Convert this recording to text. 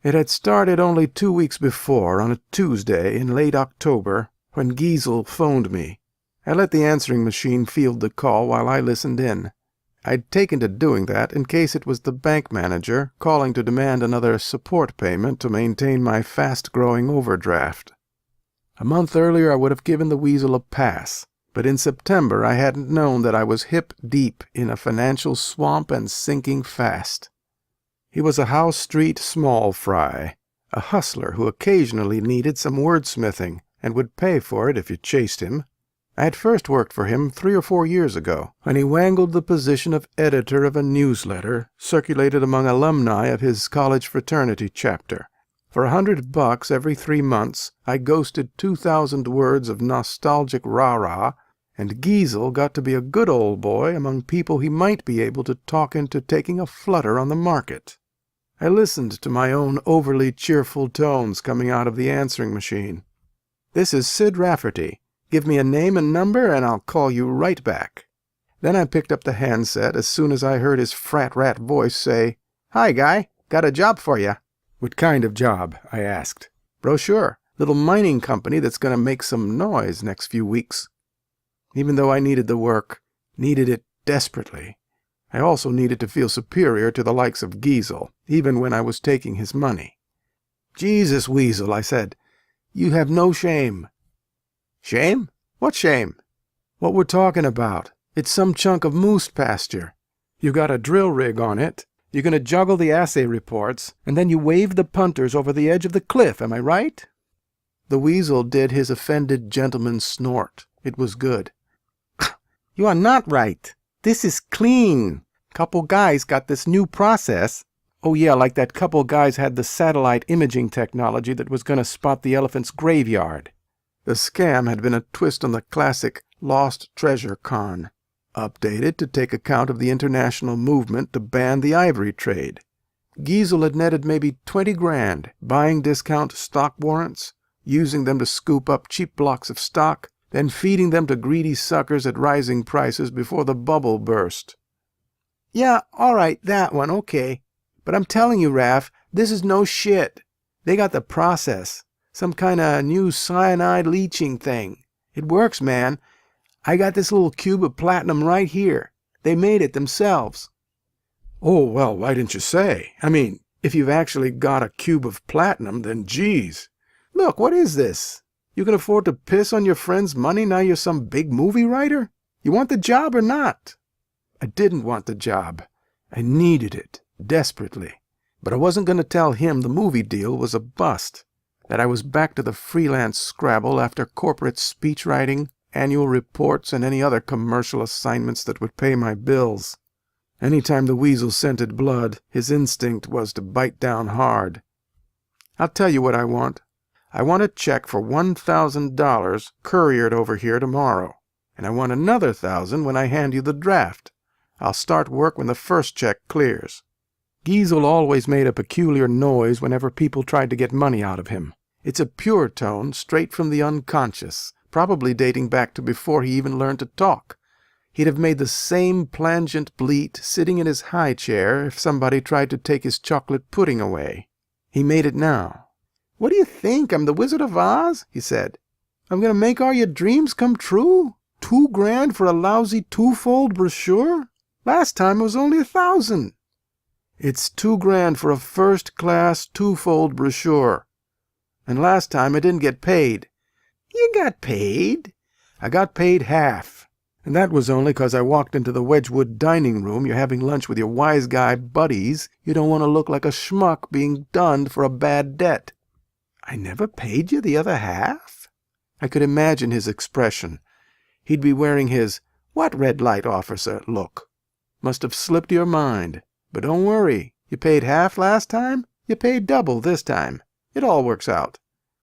It had started only 2 weeks before, on a Tuesday in late October, when Giesel phoned me. I let the answering machine field the call while I listened in. I'd taken to doing that in case it was the bank manager calling to demand another support payment to maintain my fast-growing overdraft. A month earlier I would have given the weasel a pass, but in September I hadn't known that I was hip-deep in a financial swamp and sinking fast. He was a House Street small fry, a hustler who occasionally needed some wordsmithing and would pay for it if you chased him. I had first worked for him 3 or 4 years ago, when he wangled the position of editor of a newsletter circulated among alumni of his college fraternity chapter. For $100 every 3 months, I ghosted 2,000 words of nostalgic rah-rah, and Giesel got to be a good old boy among people he might be able to talk into taking a flutter on the market. I listened to my own overly cheerful tones coming out of the answering machine. "This is Sid Rafferty. Give me a name and number, and I'll call you right back." Then I picked up the handset as soon as I heard his frat-rat voice say, "Hi, guy. Got a job for you." "What kind of job?" I asked. "Brochure. Little mining company that's going to make some noise next few weeks." Even though I needed the work, needed it desperately, I also needed to feel superior to the likes of Giesel, even when I was taking his money. "Jesus, Weasel," I said, "you have no shame." "Shame? What shame?" "What we're talking about. It's some chunk of moose pasture. You got a drill rig on it. You're going to juggle the assay reports, and then you wave the punters over the edge of the cliff, am I right?" The weasel did his offended gentleman snort. It was good. "You are not right. This is clean. Couple guys got this new process." "Oh yeah, like that couple guys had the satellite imaging technology that was going to spot the elephant's graveyard." The scam had been a twist on the classic lost treasure con, updated to take account of the international movement to ban the ivory trade. Giesel had netted maybe 20 grand, buying discount stock warrants, using them to scoop up cheap blocks of stock, then feeding them to greedy suckers at rising prices before the bubble burst. "Yeah, all right, that one, okay. But I'm telling you, Raph, this is no shit. They got the process. Some kind of new cyanide leaching thing. It works, man. I got this little cube of platinum right here. They made it themselves." "Oh, well, why didn't you say? I mean, if you've actually got a cube of platinum, then geez." "Look, what is this? You can afford to piss on your friend's money now you're some big movie writer? You want the job or not?" I didn't want the job. I needed it, desperately. But I wasn't going to tell him the movie deal was a bust, that I was back to the freelance scrabble after corporate speechwriting, annual reports, and any other commercial assignments that would pay my bills. Any time the weasel scented blood, his instinct was to bite down hard. "I'll tell you what I want. I want a check for $1,000 couriered over here tomorrow, and I want another 1,000 when I hand you the draft. I'll start work when the first check clears." Giesel always made a peculiar noise whenever people tried to get money out of him. It's a pure tone, straight from the unconscious, probably dating back to before he even learned to talk. He'd have made the same plangent bleat sitting in his high chair if somebody tried to take his chocolate pudding away. He made it now. "What do you think? I'm the Wizard of Oz?" he said. "I'm going to make all your dreams come true? 2 grand for a lousy twofold brochure? Last time it was only 1,000. "It's 2 grand for a first-class twofold brochure. And last time I didn't get paid." "You got paid?" "I got paid half. And that was only 'cause I walked into the Wedgwood dining room. You're having lunch with your wise guy buddies. You don't want to look like a schmuck being dunned for a bad debt." "I never paid you the other half?" I could imagine his expression. He'd be wearing his "What red light officer" look. Must have slipped your mind. But don't worry. You paid half last time. You paid double this time. It all works out.